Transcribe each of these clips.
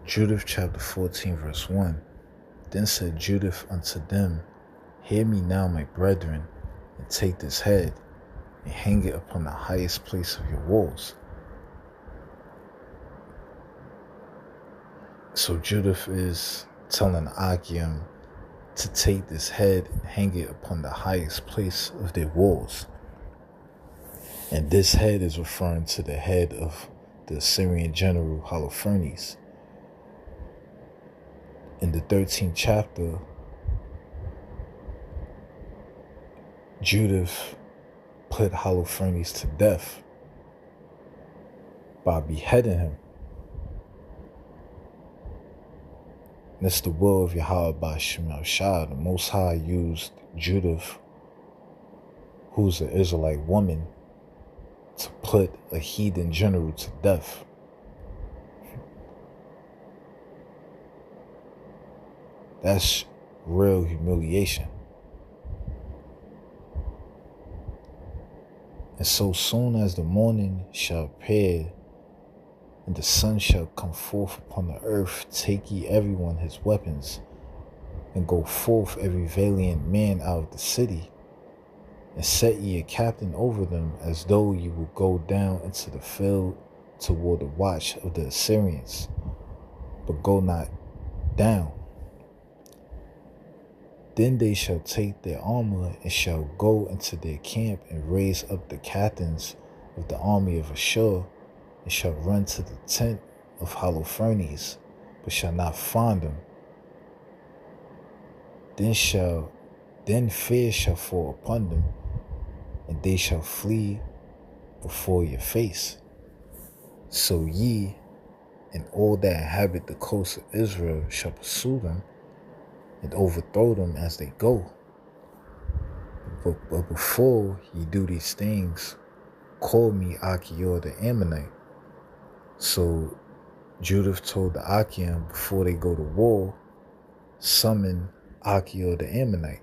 Judith chapter 14 verse 1. Then said Judith unto them, Hear me now, my brethren, and take this head, and hang it upon the highest place of your walls. So Judith is telling Achiam to take this head and hang it upon the highest place of their walls. And this head is referring to the head of the Assyrian general Holofernes. In the 13th chapter, Judith put Holofernes to death by beheading him. And it's the will of Yahweh by Shemel Shah. The Most High used Judith, who's an Israelite woman, to put a heathen general to death. That's real humiliation. And so soon as the morning shall appear, and the sun shall come forth upon the earth, take ye everyone his weapons, and go forth every valiant man out of the city, and set ye a captain over them, as though ye would go down into the field toward the watch of the Assyrians, but go not down. Then they shall take their armor, and shall go into their camp, and raise up the captains of the army of Ashur, and shall run to the tent of Holofernes, but shall not find him. Then fear shall fall upon them, and they shall flee before your face. So ye and all that inhabit the coast of Israel shall pursue them, and overthrow them as they go. But before ye do these things, call me Achior the Ammonite. So Judith told the Achiam, before they go to war, summon Achior the Ammonite,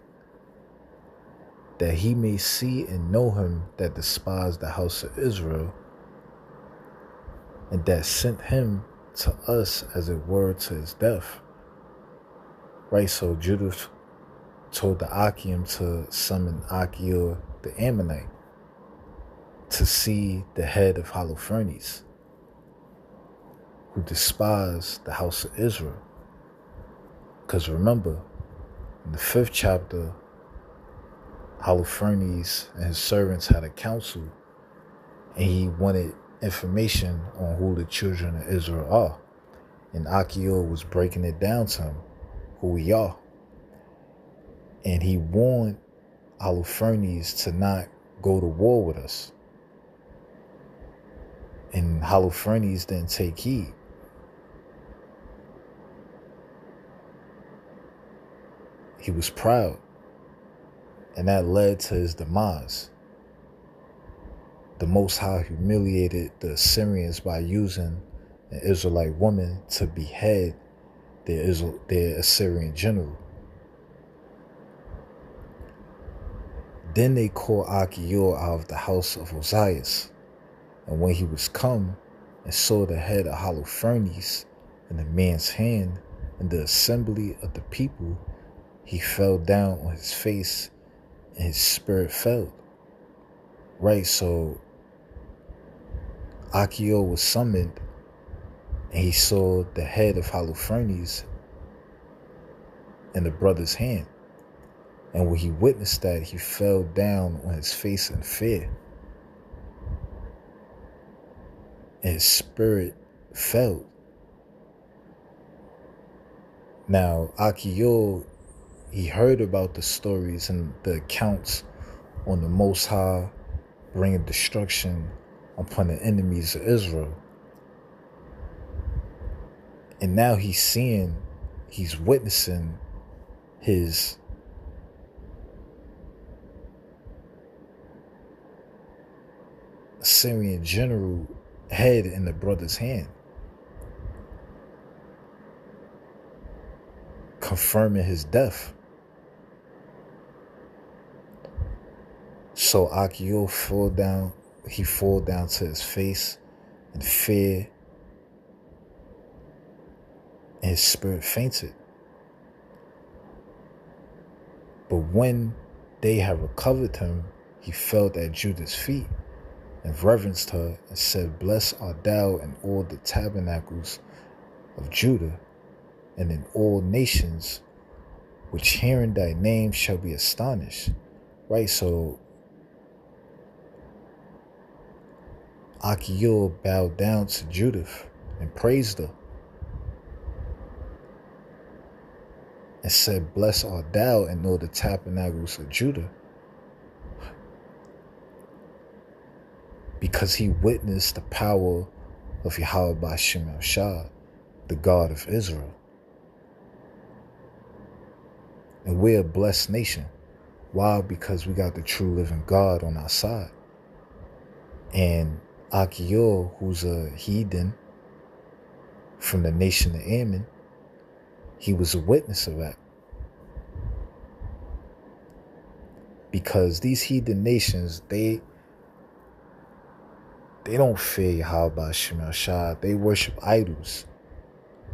that he may see and know him that despised the house of Israel, and that sent him to us as it were to his death. Right, so Judith told the Achiam to summon Achior the Ammonite to see the head of Holofernes, who despised the house of Israel. Because remember, in the 5th chapter, Holofernes and his servants had a council, and he wanted information on who the children of Israel are. And Achior was breaking it down to him, who we are. And he warned Holofernes to not go to war with us. And Holofernes didn't take heed. He was proud, and that led to his demise. The Most High humiliated the Assyrians by using an Israelite woman to behead their Assyrian general. Then they called Achior out of the house of Ozias, and when he was come and saw the head of Holofernes in the man's hand in the assembly of the people, he fell down on his face, and his spirit failed. Right, so Achior was summoned, and he saw the head of Holofernes in the brother's hand. And when he witnessed that, he fell down on his face in fear, and his spirit fell. Now, Achior, he heard about the stories and the accounts on the Most High bringing destruction upon the enemies of Israel. And now he's witnessing his Assyrian general head in the brother's hand, confirming his death. So Achior fall down to his face in fear, and his spirit fainted. But when they had recovered him, he fell at Judith's feet and reverenced her and said, Blessed art thou in all the tabernacles of Judah and in all nations, which hearing thy name shall be astonished. Right, so Achior bowed down to Judith and praised her and said, Blessed art thou in all the tabernacles of Judah, because he witnessed the power of Yahweh Ba'ashem El-Shah, the God of Israel. And we're a blessed nation. Why? Because we got the true living God on our side. And Achior, who's a heathen from the nation of Ammon, he was a witness of that. Because these heathen nations, they don't fear Yahweh Ba'ashem El-Shah. They worship idols,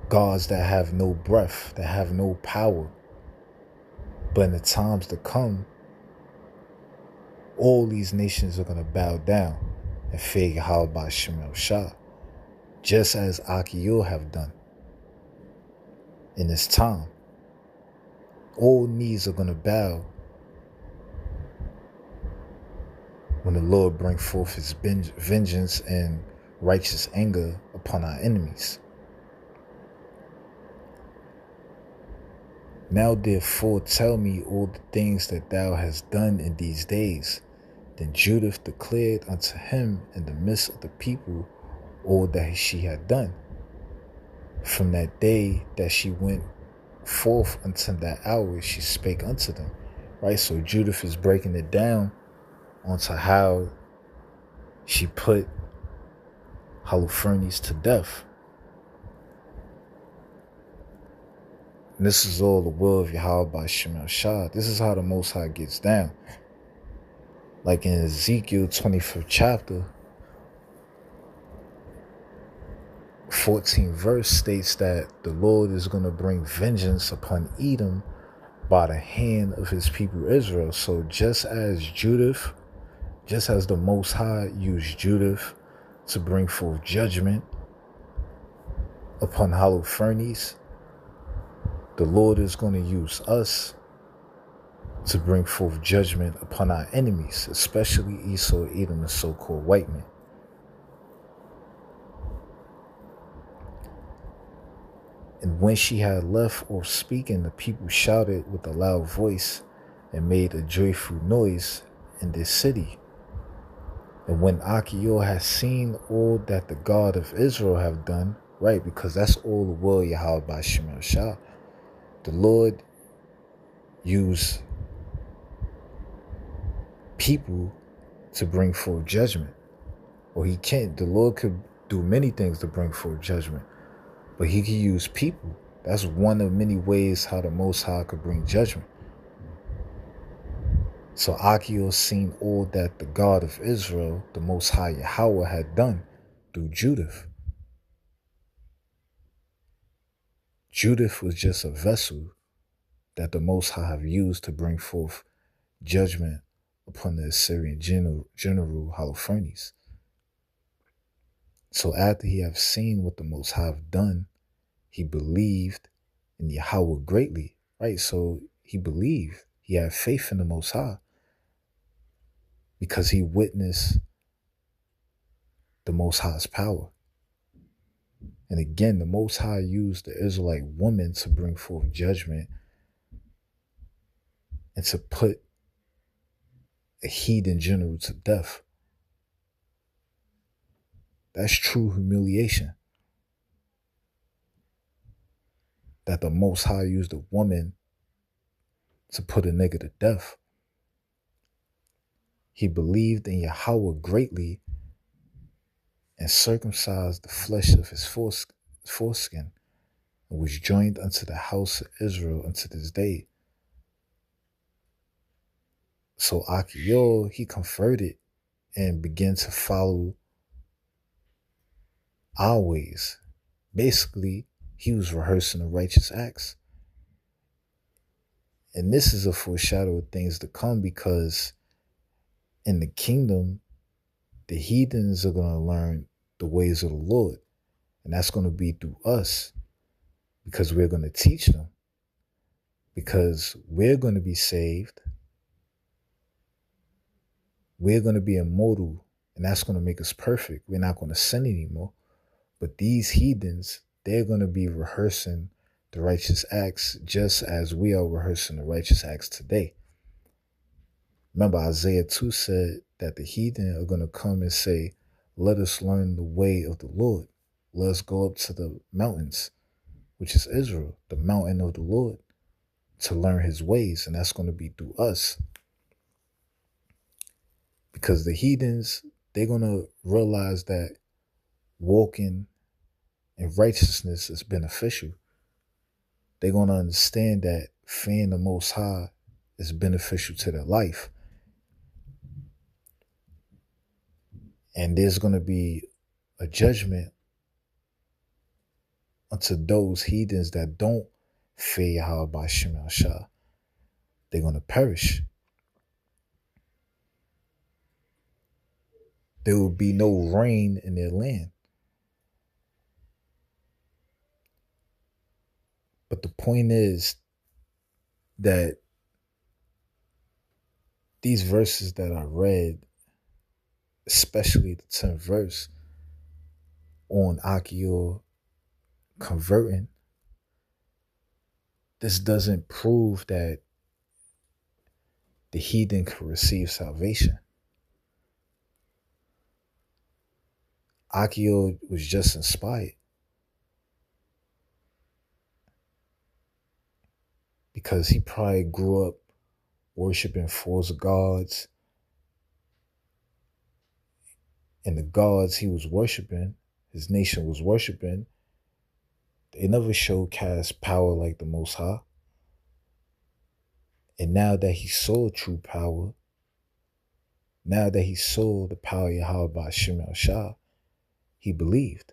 gods that have no breath, that have no power. But in the times to come, all these nations are going to bow down and fear Yahweh Ba'ashem El-Shah, just as Achior have done in this time. All knees are going to bow when the Lord bring forth his vengeance and righteous anger upon our enemies. Now therefore tell me all the things that thou hast done in these days. Then Judith declared unto him in the midst of the people all that she had done, from that day that she went forth until that hour she spake unto them. Right, so Judith is breaking it down onto how she put Holofernes to death. And this is all the will of Yahweh Ba'ashem El-Shah. This is how the Most High gets down. Like in Ezekiel 25th chapter, 14th verse states that the Lord is going to bring vengeance upon Edom by the hand of his people Israel. So just as the Most High used Judith to bring forth judgment upon Holofernes, the Lord is going to use us to bring forth judgment upon our enemies, especially Esau, Edom, the so-called white men. And when she had left off speaking, the people shouted with a loud voice and made a joyful noise in their city. And when Achior had seen all that the God of Israel have done, right, because that's all the will Yahweh Ba'ashem El-Shah, the Lord used people to bring forth judgment. Or he can't. The Lord could do many things to bring forth judgment, but he could use people. That's one of many ways how the Most High could bring judgment. So Achior seen all that the God of Israel, the Most High Yahweh, had done through Judith. Judith was just a vessel that the Most High have used to bring forth judgment upon the Assyrian general Holofernes. So after he have seen what the Most High have done, he believed in Yahweh greatly, right? So he believed, he had faith in the Most High because he witnessed the Most High's power. And again, the Most High used the Israelite woman to bring forth judgment and to put a heathen general to death. That's true humiliation. That the Most High used a woman to put a nigga to death. He believed in Yahweh greatly and circumcised the flesh of his foreskin and was joined unto the house of Israel unto this day. So Achior, he converted and began to follow our ways. Basically, he was rehearsing the righteous acts. And this is a foreshadow of things to come, because in the kingdom, the heathens are going to learn the ways of the Lord. And that's going to be through us, because we're going to teach them, because we're going to be saved. We're going to be immortal, and that's going to make us perfect. We're not going to sin anymore. But these heathens, they're going to be rehearsing the righteous acts just as we are rehearsing the righteous acts today. Remember, Isaiah 2 said that the heathen are going to come and say, let us learn the way of the Lord. Let us go up to the mountains, which is Israel, the mountain of the Lord, to learn his ways. And that's going to be through us. Because the heathens, they're going to realize that walking in righteousness is beneficial. They're going to understand that fearing the Most High is beneficial to their life. And there's going to be a judgment unto those heathens that don't fear Yahweh by Shem Shah. They're going to perish. There will be no rain in their land. But the point is that these verses that I read, especially the 10th verse on Achior converting, this doesn't prove that the heathen can receive salvation. Achior was just inspired because he probably grew up worshiping false gods, and the gods he was worshiping, his nation was worshiping, they never showcased power like the Most High. And now that he saw true power, now that he saw the power of Yahweh by Shem Shah, he believed.